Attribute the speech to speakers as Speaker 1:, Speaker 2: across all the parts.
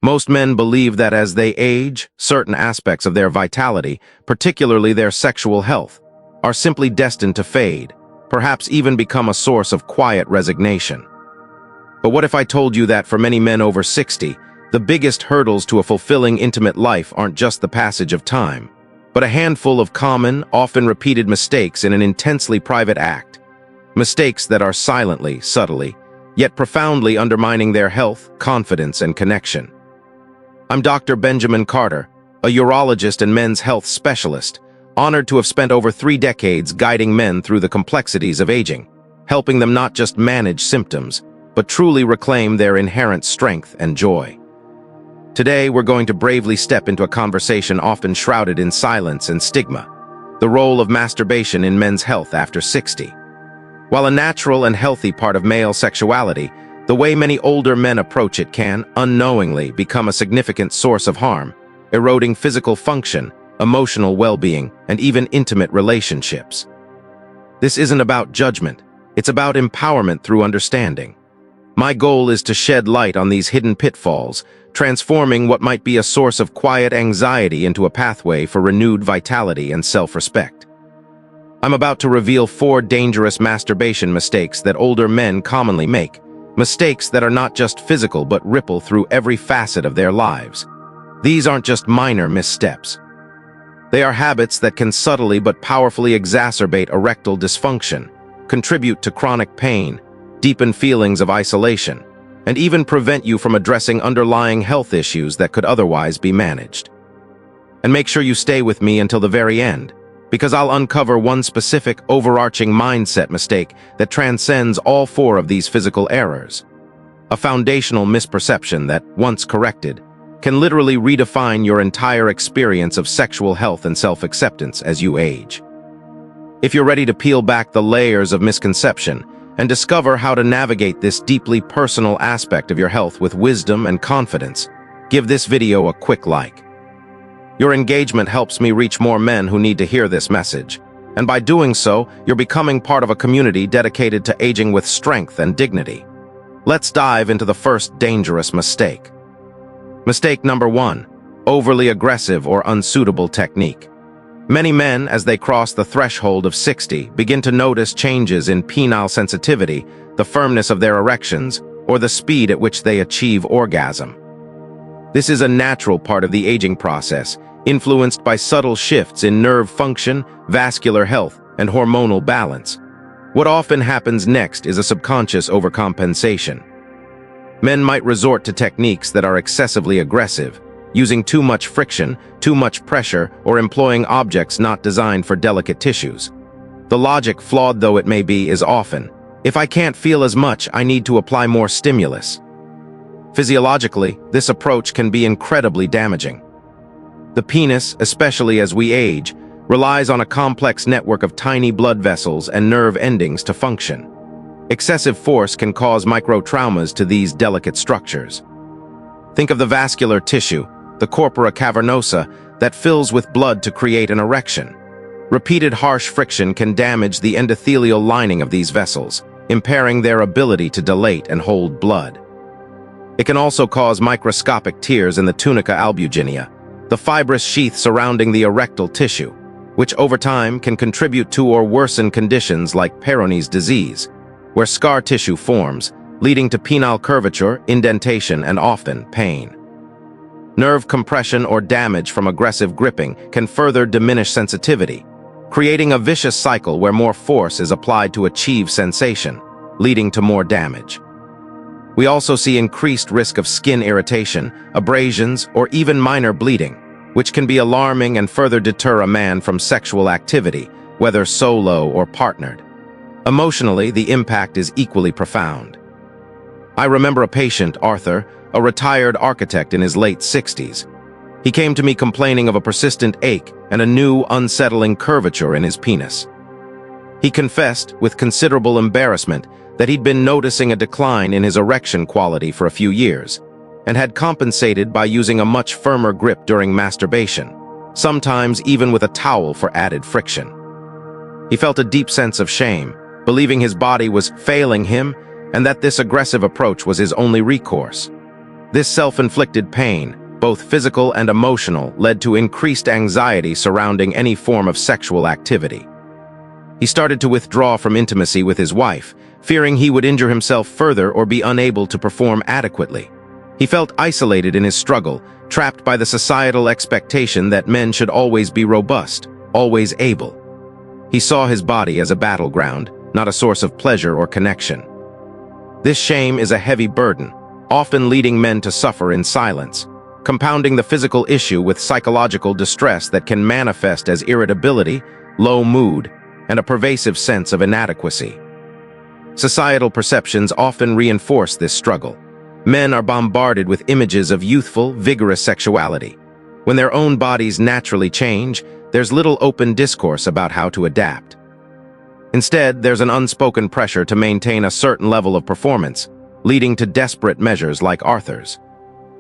Speaker 1: Most men believe that as they age, certain aspects of their vitality, particularly their sexual health, are simply destined to fade, perhaps even become a source of quiet resignation. But what if I told you that for many men over 60, the biggest hurdles to a fulfilling intimate life aren't just the passage of time, but a handful of common, often repeated mistakes in an intensely private act. Mistakes that are silently, subtly, yet profoundly undermining their health, confidence, and connection. I'm Dr. Benjamin Carter, a urologist and men's health specialist, honored to have spent over 3 decades guiding men through the complexities of aging, helping them not just manage symptoms, but truly reclaim their inherent strength and joy. Today, we're going to bravely step into a conversation often shrouded in silence and stigma, the role of masturbation in men's health after 60. While a natural and healthy part of male sexuality, the way many older men approach it can, unknowingly, become a significant source of harm, eroding physical function, emotional well-being, and even intimate relationships. This isn't about judgment, it's about empowerment through understanding. My goal is to shed light on these hidden pitfalls, transforming what might be a source of quiet anxiety into a pathway for renewed vitality and self-respect. I'm about to reveal 4 dangerous masturbation mistakes that older men commonly make, mistakes that are not just physical but ripple through every facet of their lives. These aren't just minor missteps. They are habits that can subtly but powerfully exacerbate erectile dysfunction, contribute to chronic pain, deepen feelings of isolation, and even prevent you from addressing underlying health issues that could otherwise be managed. And make sure you stay with me until the very end, because I'll uncover one specific overarching mindset mistake that transcends all 4 of these physical errors. A foundational misperception that, once corrected, can literally redefine your entire experience of sexual health and self-acceptance as you age. If you're ready to peel back the layers of misconception and discover how to navigate this deeply personal aspect of your health with wisdom and confidence, give this video a quick like. Your engagement helps me reach more men who need to hear this message, and by doing so, you're becoming part of a community dedicated to aging with strength and dignity. Let's dive into the first dangerous mistake. Mistake number 1, overly aggressive or unsuitable technique. Many men, as they cross the threshold of 60, begin to notice changes in penile sensitivity, the firmness of their erections, or the speed at which they achieve orgasm. This is a natural part of the aging process, influenced by subtle shifts in nerve function, vascular health, and hormonal balance. What often happens next is a subconscious overcompensation. Men might resort to techniques that are excessively aggressive, using too much friction, too much pressure, or employing objects not designed for delicate tissues. The logic, flawed though it may be, is often, if I can't feel as much, I need to apply more stimulus. Physiologically, this approach can be incredibly damaging. The penis, especially as we age, relies on a complex network of tiny blood vessels and nerve endings to function. Excessive force can cause microtraumas to these delicate structures. Think of the vascular tissue, the corpora cavernosa, that fills with blood to create an erection. Repeated harsh friction can damage the endothelial lining of these vessels, impairing their ability to dilate and hold blood. It can also cause microscopic tears in the tunica albuginea, the fibrous sheath surrounding the erectile tissue, which over time can contribute to or worsen conditions like Peyronie's disease, where scar tissue forms, leading to penile curvature, indentation, and often pain. Nerve compression or damage from aggressive gripping can further diminish sensitivity, creating a vicious cycle where more force is applied to achieve sensation, leading to more damage. We also see increased risk of skin irritation, abrasions, or even minor bleeding, which can be alarming and further deter a man from sexual activity, whether solo or partnered. Emotionally, the impact is equally profound. I remember a patient, Arthur, a retired architect in his late 60s. He came to me complaining of a persistent ache and a new, unsettling curvature in his penis. He confessed, with considerable embarrassment, that he'd been noticing a decline in his erection quality for a few years, and had compensated by using a much firmer grip during masturbation, sometimes even with a towel for added friction. He felt a deep sense of shame, believing his body was failing him and that this aggressive approach was his only recourse. This self-inflicted pain, both physical and emotional, led to increased anxiety surrounding any form of sexual activity. He started to withdraw from intimacy with his wife, fearing he would injure himself further or be unable to perform adequately. He felt isolated in his struggle, trapped by the societal expectation that men should always be robust, always able. He saw his body as a battleground, not a source of pleasure or connection. This shame is a heavy burden, often leading men to suffer in silence, compounding the physical issue with psychological distress that can manifest as irritability, low mood, and a pervasive sense of inadequacy. Societal perceptions often reinforce this struggle. Men are bombarded with images of youthful, vigorous sexuality. When their own bodies naturally change, there's little open discourse about how to adapt. Instead, there's an unspoken pressure to maintain a certain level of performance, leading to desperate measures like Arthur's.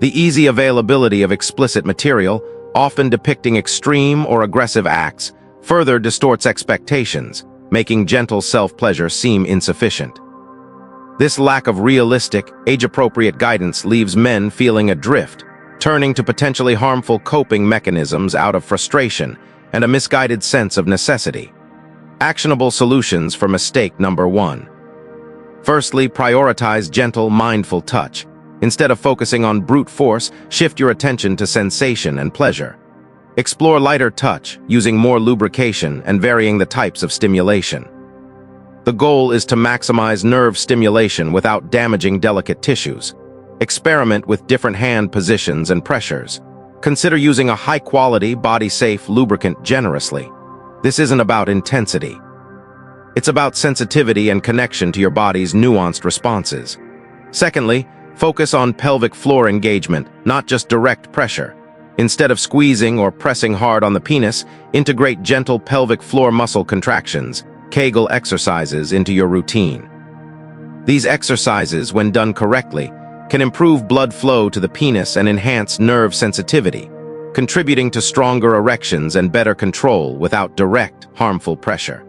Speaker 1: The easy availability of explicit material, often depicting extreme or aggressive acts, further distorts expectations, making gentle self-pleasure seem insufficient. This lack of realistic, age-appropriate guidance leaves men feeling adrift, turning to potentially harmful coping mechanisms out of frustration and a misguided sense of necessity. Actionable solutions for mistake number 1. Firstly, prioritize gentle, mindful touch. Instead of focusing on brute force, shift your attention to sensation and pleasure. Explore lighter touch, using more lubrication and varying the types of stimulation. The goal is to maximize nerve stimulation without damaging delicate tissues. Experiment with different hand positions and pressures. Consider using a high-quality, body-safe lubricant generously. This isn't about intensity. It's about sensitivity and connection to your body's nuanced responses. Secondly, focus on pelvic floor engagement, not just direct pressure. Instead of squeezing or pressing hard on the penis, integrate gentle pelvic floor muscle contractions, Kegel exercises, into your routine. These exercises, when done correctly, can improve blood flow to the penis and enhance nerve sensitivity, contributing to stronger erections and better control without direct, harmful pressure.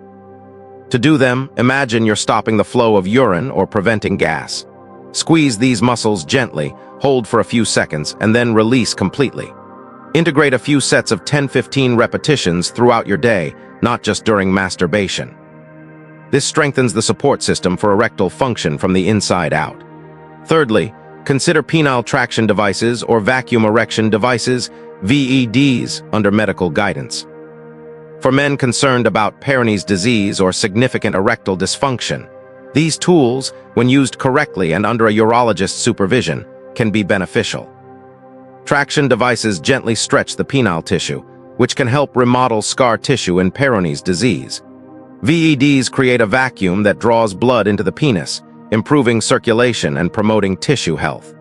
Speaker 1: To do them, imagine you're stopping the flow of urine or preventing gas. Squeeze these muscles gently, hold for a few seconds, and then release completely. Integrate a few sets of 10-15 repetitions throughout your day, not just during masturbation. This strengthens the support system for erectile function from the inside out. Thirdly, consider penile traction devices or vacuum erection devices, VEDs, under medical guidance. For men concerned about Peyronie's disease or significant erectile dysfunction, these tools, when used correctly and under a urologist's supervision, can be beneficial. Traction devices gently stretch the penile tissue, which can help remodel scar tissue in Peyronie's disease. VEDs create a vacuum that draws blood into the penis, improving circulation and promoting tissue health.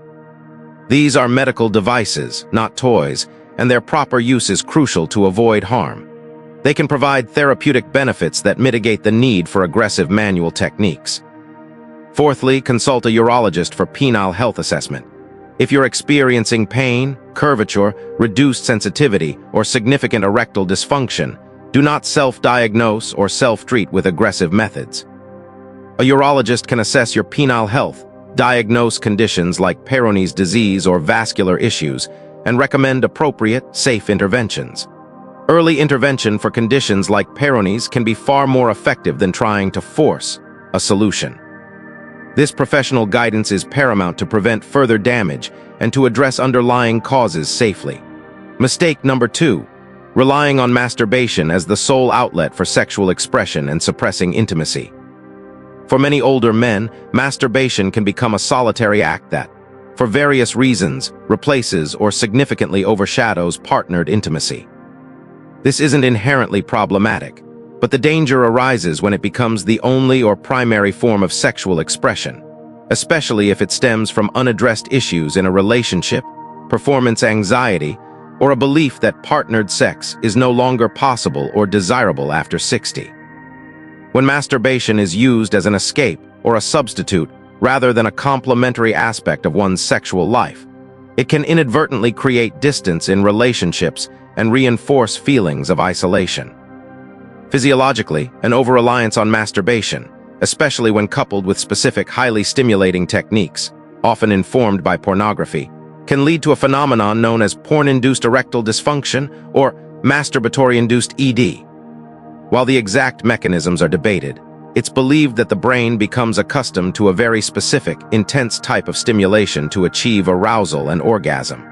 Speaker 1: These are medical devices, not toys, and their proper use is crucial to avoid harm. They can provide therapeutic benefits that mitigate the need for aggressive manual techniques. Fourthly, consult a urologist for penile health assessment. If you're experiencing pain, curvature, reduced sensitivity, or significant erectile dysfunction, do not self-diagnose or self-treat with aggressive methods. A urologist can assess your penile health, diagnose conditions like Peyronie's disease or vascular issues, and recommend appropriate, safe interventions. Early intervention for conditions like Peyronie's can be far more effective than trying to force a solution. This professional guidance is paramount to prevent further damage and to address underlying causes safely. Mistake number 2. Relying on masturbation as the sole outlet for sexual expression and suppressing intimacy. For many older men, masturbation can become a solitary act that, for various reasons, replaces or significantly overshadows partnered intimacy. This isn't inherently problematic, but the danger arises when it becomes the only or primary form of sexual expression, especially if it stems from unaddressed issues in a relationship, performance anxiety, or a belief that partnered sex is no longer possible or desirable after 60. When masturbation is used as an escape or a substitute rather than a complementary aspect of one's sexual life, it can inadvertently create distance in relationships and reinforce feelings of isolation. Physiologically, an over-reliance on masturbation, especially when coupled with specific highly stimulating techniques, often informed by pornography, can lead to a phenomenon known as porn-induced erectile dysfunction or masturbatory-induced ED. While the exact mechanisms are debated, it's believed that the brain becomes accustomed to a very specific, intense type of stimulation to achieve arousal and orgasm.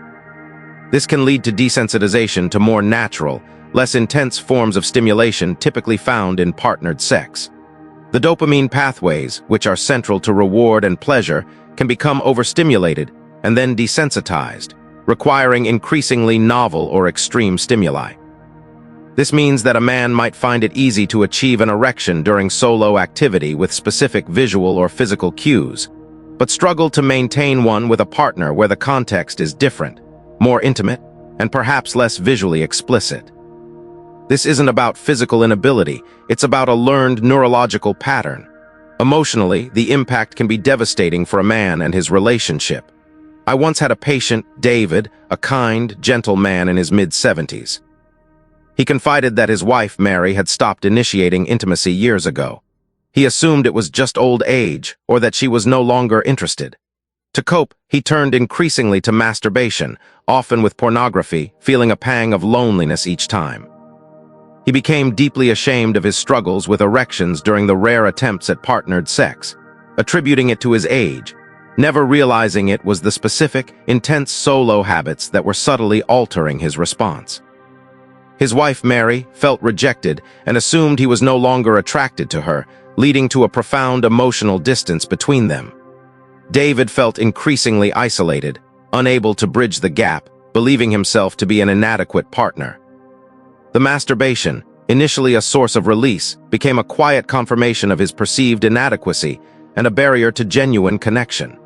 Speaker 1: This can lead to desensitization to more natural, less intense forms of stimulation typically found in partnered sex. The dopamine pathways, which are central to reward and pleasure, can become overstimulated and then desensitized, requiring increasingly novel or extreme stimuli. This means that a man might find it easy to achieve an erection during solo activity with specific visual or physical cues, but struggle to maintain one with a partner where the context is different, more intimate, and perhaps less visually explicit. This isn't about physical inability, it's about a learned neurological pattern. Emotionally, the impact can be devastating for a man and his relationship. I once had a patient, David, a kind, gentle man in his mid-70s. He confided that his wife, Mary, had stopped initiating intimacy years ago. He assumed it was just old age, or that she was no longer interested. To cope, he turned increasingly to masturbation, often with pornography, feeling a pang of loneliness each time. He became deeply ashamed of his struggles with erections during the rare attempts at partnered sex, attributing it to his age, never realizing it was the specific, intense solo habits that were subtly altering his response. His wife, Mary, felt rejected and assumed he was no longer attracted to her, leading to a profound emotional distance between them. David felt increasingly isolated, unable to bridge the gap, believing himself to be an inadequate partner. The masturbation, initially a source of release, became a quiet confirmation of his perceived inadequacy and a barrier to genuine connection.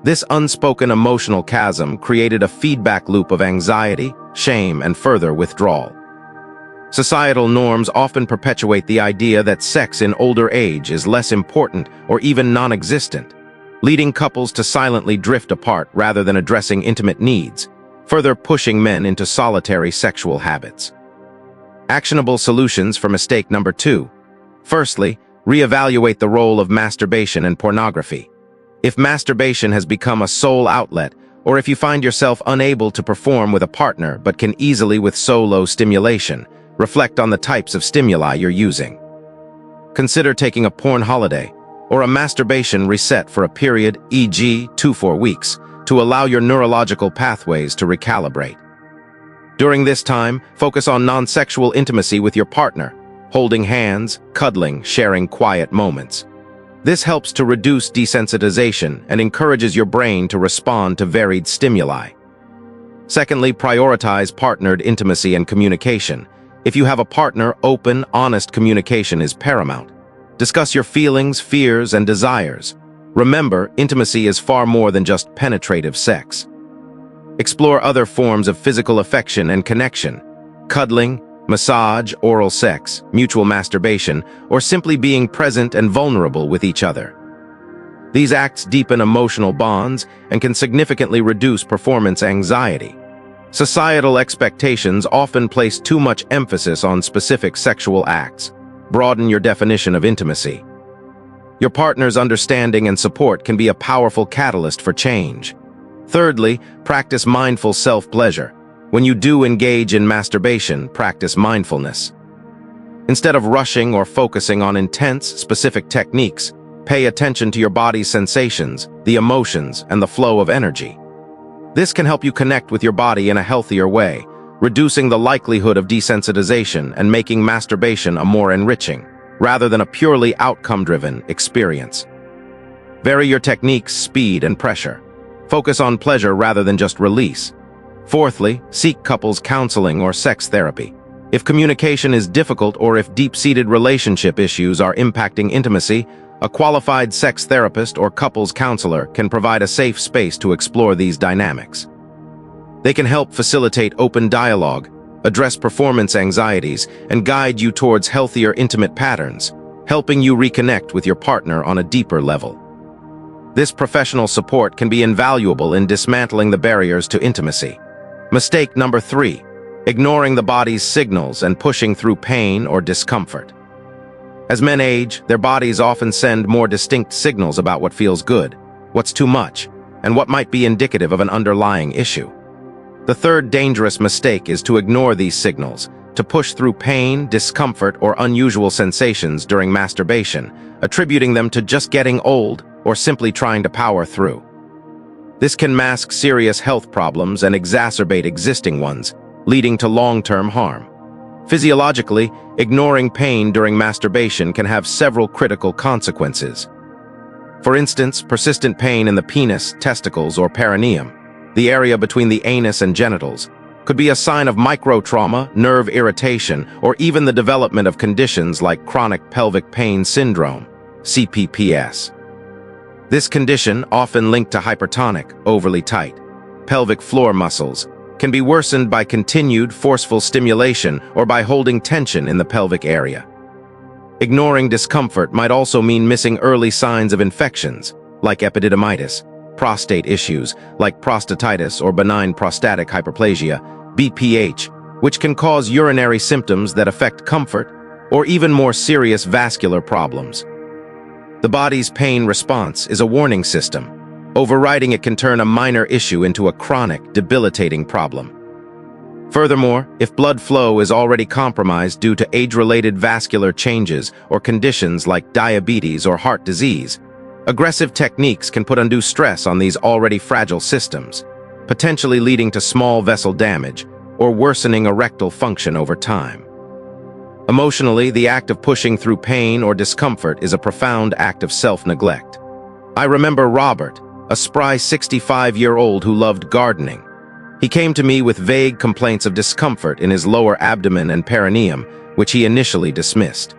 Speaker 1: This unspoken emotional chasm created a feedback loop of anxiety, shame, and further withdrawal. Societal norms often perpetuate the idea that sex in older age is less important or even non-existent, leading couples to silently drift apart rather than addressing intimate needs, further pushing men into solitary sexual habits. Actionable solutions for mistake number 2. Firstly, reevaluate the role of masturbation and pornography. If masturbation has become a sole outlet, or if you find yourself unable to perform with a partner but can easily with solo stimulation, reflect on the types of stimuli you're using. Consider taking a porn holiday or a masturbation reset for a period, e.g. 2-4 weeks, to allow your neurological pathways to recalibrate. During this time, focus on non-sexual intimacy with your partner, holding hands, cuddling, sharing quiet moments. This helps to reduce desensitization and encourages your brain to respond to varied stimuli. Secondly, prioritize partnered intimacy and communication. If you have a partner, open, honest communication is paramount. Discuss your feelings, fears, and desires. Remember, intimacy is far more than just penetrative sex. Explore other forms of physical affection and connection. Cuddling, massage, oral sex, mutual masturbation, or simply being present and vulnerable with each other. These acts deepen emotional bonds and can significantly reduce performance anxiety. Societal expectations often place too much emphasis on specific sexual acts. Broaden your definition of intimacy. Your partner's understanding and support can be a powerful catalyst for change. Thirdly, practice mindful self-pleasure. When you do engage in masturbation, practice mindfulness. Instead of rushing or focusing on intense, specific techniques, pay attention to your body's sensations, the emotions, and the flow of energy. This can help you connect with your body in a healthier way, reducing the likelihood of desensitization and making masturbation a more enriching, rather than a purely outcome-driven experience. Vary your techniques, speed, and pressure. Focus on pleasure rather than just release. Fourthly, seek couples counseling or sex therapy. If communication is difficult or if deep-seated relationship issues are impacting intimacy, a qualified sex therapist or couples counselor can provide a safe space to explore these dynamics. They can help facilitate open dialogue, address performance anxieties, and guide you towards healthier intimate patterns, helping you reconnect with your partner on a deeper level. This professional support can be invaluable in dismantling the barriers to intimacy. Mistake number 3, ignoring the body's signals and pushing through pain or discomfort. As men age, their bodies often send more distinct signals about what feels good, what's too much, and what might be indicative of an underlying issue. The third dangerous mistake is to ignore these signals, to push through pain, discomfort, or unusual sensations during masturbation, attributing them to just getting old or simply trying to power through. This can mask serious health problems and exacerbate existing ones, leading to long-term harm. Physiologically, ignoring pain during masturbation can have several critical consequences. For instance, persistent pain in the penis, testicles, or perineum, the area between the anus and genitals, could be a sign of microtrauma, nerve irritation, or even the development of conditions like chronic pelvic pain syndrome, CPPS. This condition, often linked to hypertonic, overly tight, pelvic floor muscles, can be worsened by continued forceful stimulation or by holding tension in the pelvic area. Ignoring discomfort might also mean missing early signs of infections, like epididymitis, prostate issues, like prostatitis or benign prostatic hyperplasia, BPH, which can cause urinary symptoms that affect comfort, or even more serious vascular problems. The body's pain response is a warning system. Overriding it can turn a minor issue into a chronic, debilitating problem. Furthermore, if blood flow is already compromised due to age-related vascular changes or conditions like diabetes or heart disease, aggressive techniques can put undue stress on these already fragile systems, potentially leading to small vessel damage or worsening erectile function over time. Emotionally, the act of pushing through pain or discomfort is a profound act of self-neglect. I remember Robert, a spry 65-year-old who loved gardening. He came to me with vague complaints of discomfort in his lower abdomen and perineum, which he initially dismissed.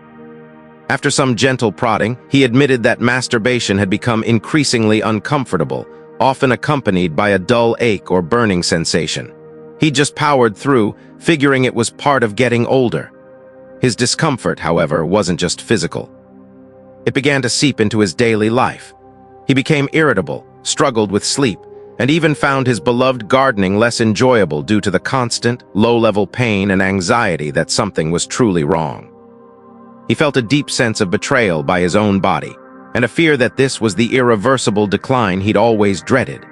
Speaker 1: After some gentle prodding, he admitted that masturbation had become increasingly uncomfortable, often accompanied by a dull ache or burning sensation. He just powered through, figuring it was part of getting older. His discomfort, however, wasn't just physical. It began to seep into his daily life. He became irritable, struggled with sleep, and even found his beloved gardening less enjoyable due to the constant, low-level pain and anxiety that something was truly wrong. He felt a deep sense of betrayal by his own body, and a fear that this was the irreversible decline he'd always dreaded.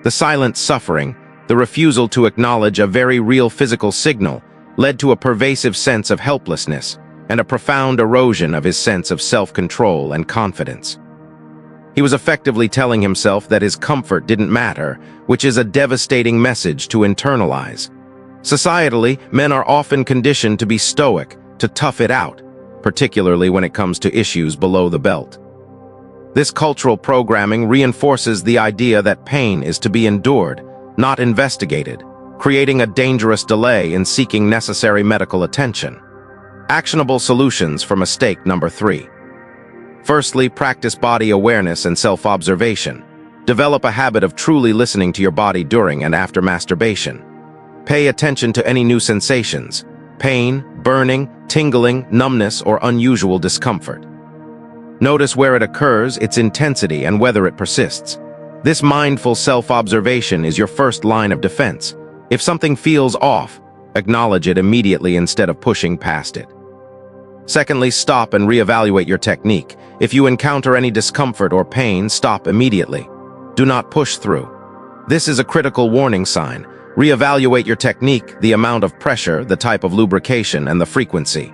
Speaker 1: The silent suffering, the refusal to acknowledge a very real physical signal, led to a pervasive sense of helplessness and a profound erosion of his sense of self-control and confidence. He was effectively telling himself that his comfort didn't matter, which is a devastating message to internalize. Societally, men are often conditioned to be stoic, to tough it out, particularly when it comes to issues below the belt. This cultural programming reinforces the idea that pain is to be endured, not investigated, creating a dangerous delay in seeking necessary medical attention. Actionable solutions for mistake number 3. Firstly, practice body awareness and self-observation. Develop a habit of truly listening to your body during and after masturbation. Pay attention to any new sensations, pain, burning, tingling, numbness, or unusual discomfort. Notice where it occurs, its intensity, and whether it persists. This mindful self-observation is your first line of defense. If something feels off, acknowledge it immediately instead of pushing past it. Secondly, stop and reevaluate your technique. If you encounter any discomfort or pain, stop immediately. Do not push through. This is a critical warning sign. Reevaluate your technique, the amount of pressure, the type of lubrication, and the frequency.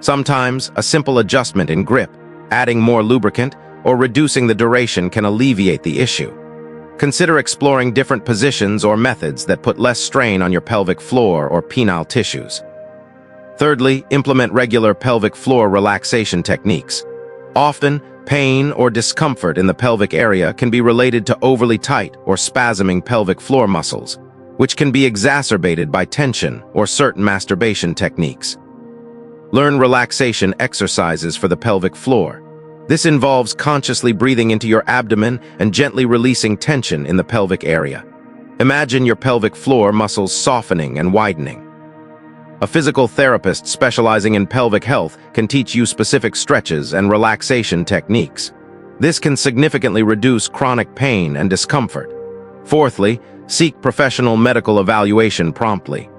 Speaker 1: Sometimes, a simple adjustment in grip, adding more lubricant, or reducing the duration can alleviate the issue. Consider exploring different positions or methods that put less strain on your pelvic floor or penile tissues. Thirdly, implement regular pelvic floor relaxation techniques. Often, pain or discomfort in the pelvic area can be related to overly tight or spasming pelvic floor muscles, which can be exacerbated by tension or certain masturbation techniques. Learn relaxation exercises for the pelvic floor. This involves consciously breathing into your abdomen and gently releasing tension in the pelvic area. Imagine your pelvic floor muscles softening and widening. A physical therapist specializing in pelvic health can teach you specific stretches and relaxation techniques. This can significantly reduce chronic pain and discomfort. Fourthly, seek professional medical evaluation promptly.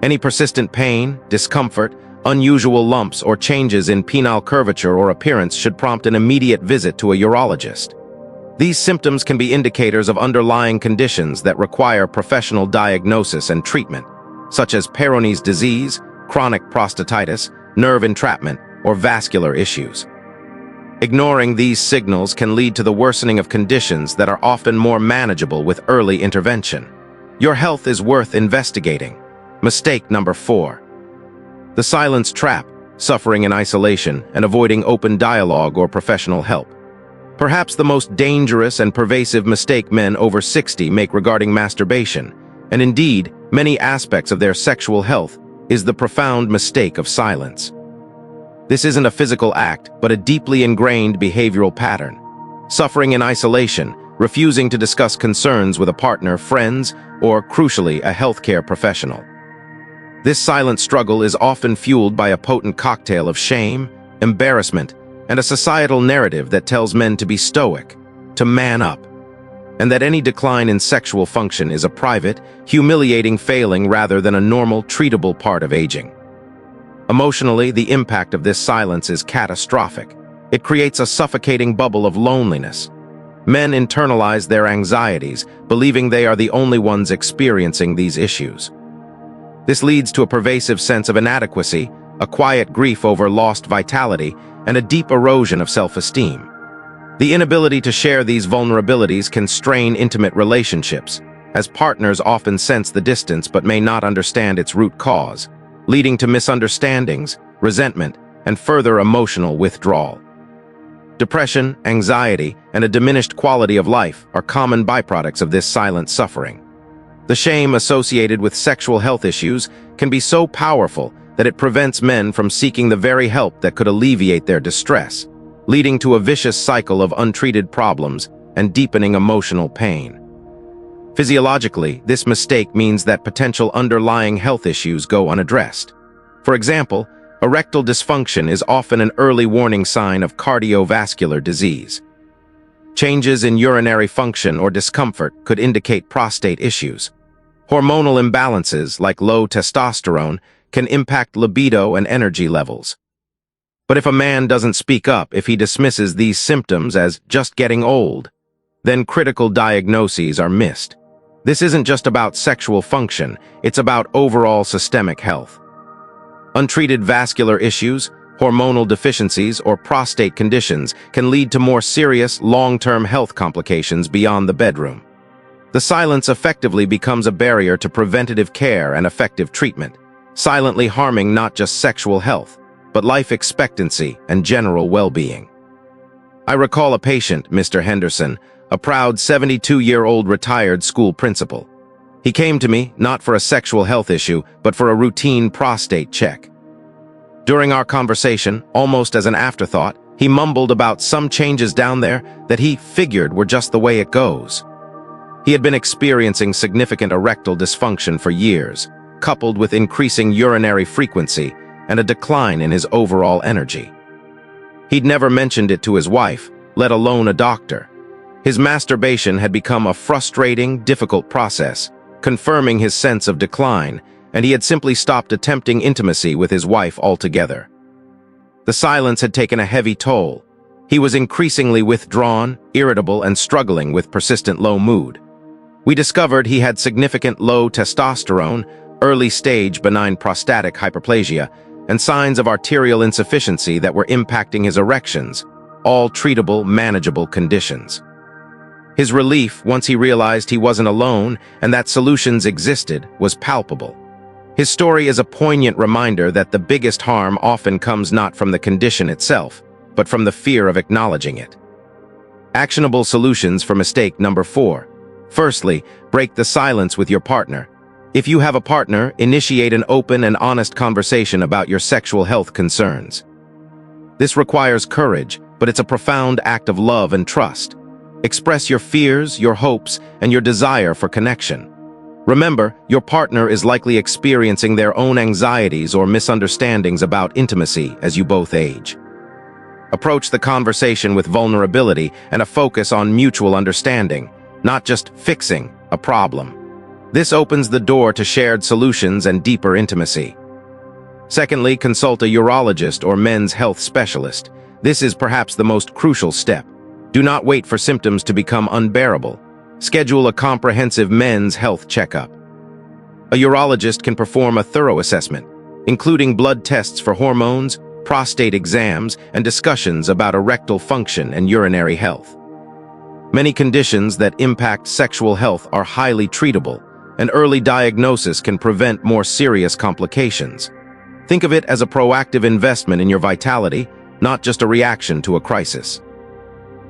Speaker 1: Any persistent pain, discomfort, unusual lumps, or changes in penile curvature or appearance should prompt an immediate visit to a urologist. These symptoms can be indicators of underlying conditions that require professional diagnosis and treatment, such as Peyronie's disease, chronic prostatitis, nerve entrapment, or vascular issues. Ignoring these signals can lead to the worsening of conditions that are often more manageable with early intervention. Your health is worth investigating. Mistake number 4. The silence trap, suffering in isolation and avoiding open dialogue or professional help. Perhaps the most dangerous and pervasive mistake men over 60 make regarding masturbation, and indeed many aspects of their sexual health, is the profound mistake of silence. This isn't a physical act, but a deeply ingrained behavioral pattern. Suffering in isolation, refusing to discuss concerns with a partner, friends, or, crucially, a healthcare professional. This silent struggle is often fueled by a potent cocktail of shame, embarrassment, and a societal narrative that tells men to be stoic, to man up, and that any decline in sexual function is a private, humiliating failing rather than a normal, treatable part of aging. Emotionally, the impact of this silence is catastrophic. It creates a suffocating bubble of loneliness. Men internalize their anxieties, believing they are the only ones experiencing these issues. This leads to a pervasive sense of inadequacy, a quiet grief over lost vitality, and a deep erosion of self-esteem. The inability to share these vulnerabilities can strain intimate relationships, as partners often sense the distance but may not understand its root cause, leading to misunderstandings, resentment, and further emotional withdrawal. Depression, anxiety, and a diminished quality of life are common byproducts of this silent suffering. The shame associated with sexual health issues can be so powerful that it prevents men from seeking the very help that could alleviate their distress, leading to a vicious cycle of untreated problems and deepening emotional pain. Physiologically, this mistake means that potential underlying health issues go unaddressed. For example, erectile dysfunction is often an early warning sign of cardiovascular disease. Changes in urinary function or discomfort could indicate prostate issues. Hormonal imbalances, like low testosterone, can impact libido and energy levels. But if a man doesn't speak up, if he dismisses these symptoms as just getting old, then critical diagnoses are missed. This isn't just about sexual function, it's about overall systemic health. Untreated vascular issues, hormonal deficiencies, or prostate conditions can lead to more serious, long-term health complications beyond the bedroom. The silence effectively becomes a barrier to preventative care and effective treatment, silently harming not just sexual health, but life expectancy and general well-being. I recall a patient, Mr. Henderson, a proud 72-year-old retired school principal. He came to me not for a sexual health issue, but for a routine prostate check. During our conversation, almost as an afterthought, he mumbled about some changes down there that he figured were just the way it goes. He had been experiencing significant erectile dysfunction for years, coupled with increasing urinary frequency and a decline in his overall energy. He'd never mentioned it to his wife, let alone a doctor. His masturbation had become a frustrating, difficult process, confirming his sense of decline, and he had simply stopped attempting intimacy with his wife altogether. The silence had taken a heavy toll. He was increasingly withdrawn, irritable, and struggling with persistent low mood. We discovered he had significant low testosterone, early-stage benign prostatic hyperplasia, and signs of arterial insufficiency that were impacting his erections, all treatable, manageable conditions. His relief, once he realized he wasn't alone and that solutions existed, was palpable. His story is a poignant reminder that the biggest harm often comes not from the condition itself, but from the fear of acknowledging it. Actionable solutions for mistake number 4. Firstly, break the silence with your partner. If you have a partner, initiate an open and honest conversation about your sexual health concerns. This requires courage, but it's a profound act of love and trust. Express your fears, your hopes, and your desire for connection. Remember, your partner is likely experiencing their own anxieties or misunderstandings about intimacy as you both age. Approach the conversation with vulnerability and a focus on mutual understanding, not just fixing a problem. This opens the door to shared solutions and deeper intimacy. Secondly, consult a urologist or men's health specialist. This is perhaps the most crucial step. Do not wait for symptoms to become unbearable. Schedule a comprehensive men's health checkup. A urologist can perform a thorough assessment, including blood tests for hormones, prostate exams, and discussions about erectile function and urinary health. Many conditions that impact sexual health are highly treatable, and early diagnosis can prevent more serious complications. Think of it as a proactive investment in your vitality, not just a reaction to a crisis.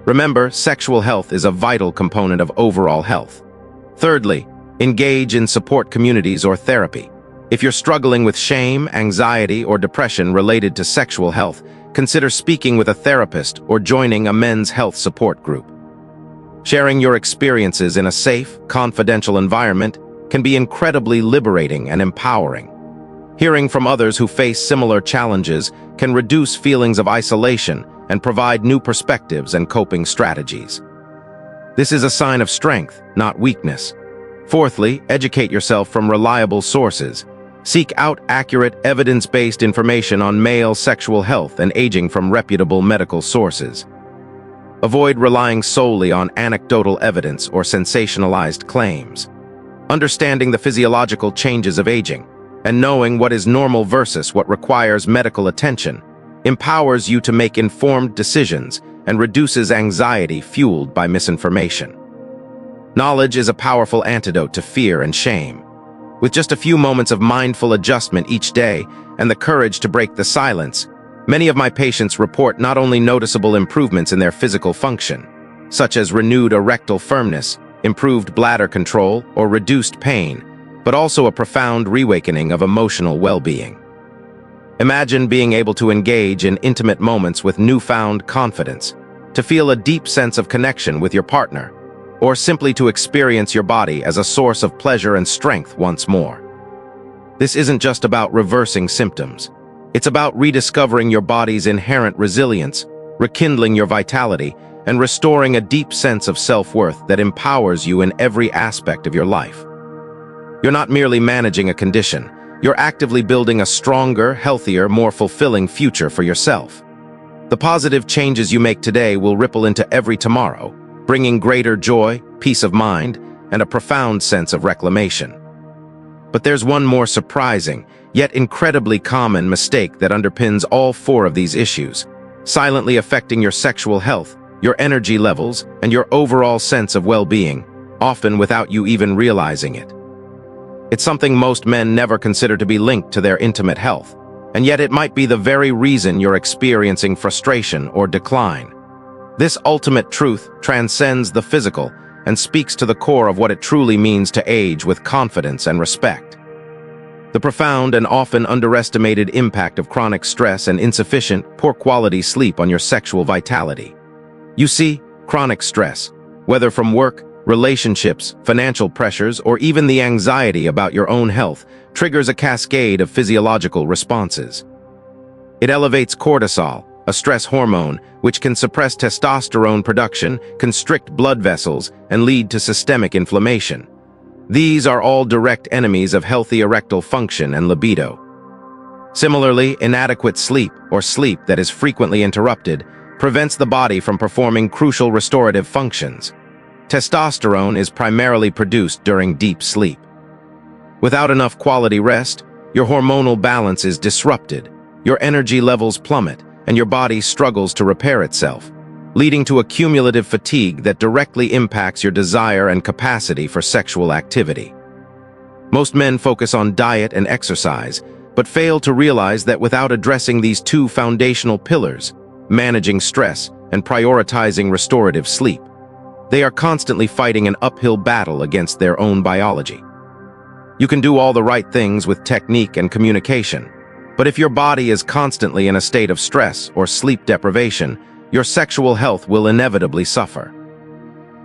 Speaker 1: Remember, sexual health is a vital component of overall health. Thirdly, engage in support communities or therapy. If you're struggling with shame, anxiety, or depression related to sexual health, consider speaking with a therapist or joining a men's health support group. Sharing your experiences in a safe, confidential environment can be incredibly liberating and empowering. Hearing from others who face similar challenges can reduce feelings of isolation and provide new perspectives and coping strategies. This is a sign of strength, not weakness. Fourthly, educate yourself from reliable sources. Seek out accurate, evidence-based information on male sexual health and aging from reputable medical sources. Avoid relying solely on anecdotal evidence or sensationalized claims. Understanding the physiological changes of aging and knowing what is normal versus what requires medical attention empowers you to make informed decisions and reduces anxiety fueled by misinformation. Knowledge is a powerful antidote to fear and shame. With just a few moments of mindful adjustment each day and the courage to break the silence, many of my patients report not only noticeable improvements in their physical function, such as renewed erectile firmness, improved bladder control, or reduced pain, but also a profound reawakening of emotional well-being. Imagine being able to engage in intimate moments with newfound confidence, to feel a deep sense of connection with your partner, or simply to experience your body as a source of pleasure and strength once more. This isn't just about reversing symptoms. It's about rediscovering your body's inherent resilience, rekindling your vitality, and restoring a deep sense of self-worth that empowers you in every aspect of your life. You're not merely managing a condition. You're actively building a stronger, healthier, more fulfilling future for yourself. The positive changes you make today will ripple into every tomorrow, bringing greater joy, peace of mind, and a profound sense of reclamation. But there's one more surprising, yet incredibly common mistake that underpins all four of these issues, silently affecting your sexual health, your energy levels, and your overall sense of well-being, often without you even realizing it. It's something most men never consider to be linked to their intimate health, and yet it might be the very reason you're experiencing frustration or decline. This ultimate truth transcends the physical and speaks to the core of what it truly means to age with confidence and respect. The profound and often underestimated impact of chronic stress and insufficient, poor-quality sleep on your sexual vitality. You see, chronic stress, whether from work, relationships, financial pressures, or even the anxiety about your own health, triggers a cascade of physiological responses. It elevates cortisol, a stress hormone, which can suppress testosterone production, constrict blood vessels, and lead to systemic inflammation. These are all direct enemies of healthy erectile function and libido. Similarly, inadequate sleep, or sleep that is frequently interrupted, prevents the body from performing crucial restorative functions. Testosterone is primarily produced during deep sleep. Without enough quality rest, your hormonal balance is disrupted, your energy levels plummet, and your body struggles to repair itself, leading to a cumulative fatigue that directly impacts your desire and capacity for sexual activity. Most men focus on diet and exercise, but fail to realize that without addressing these two foundational pillars, managing stress and prioritizing restorative sleep, they are constantly fighting an uphill battle against their own biology. You can do all the right things with technique and communication, but if your body is constantly in a state of stress or sleep deprivation, your sexual health will inevitably suffer.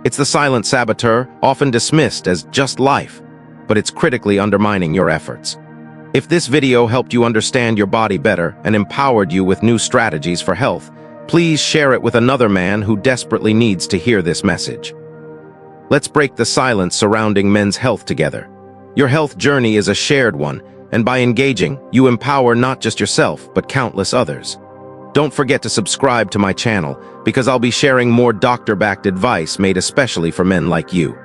Speaker 1: It's the silent saboteur, often dismissed as just life, but it's critically undermining your efforts. If this video helped you understand your body better and empowered you with new strategies for health, please share it with another man who desperately needs to hear this message. Let's break the silence surrounding men's health together. Your health journey is a shared one, and by engaging, you empower not just yourself, but countless others. Don't forget to subscribe to my channel because I'll be sharing more doctor-backed advice made especially for men like you.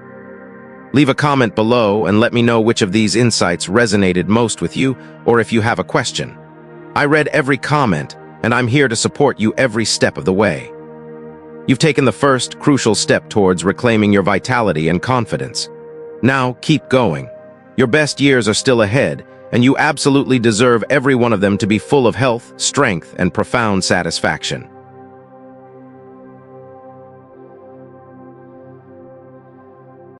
Speaker 1: Leave a comment below and let me know which of these insights resonated most with you or if you have a question. I read every comment and I'm here to support you every step of the way. You've taken the first crucial step towards reclaiming your vitality and confidence. Now, keep going. Your best years are still ahead, and you absolutely deserve every one of them to be full of health, strength, and profound satisfaction.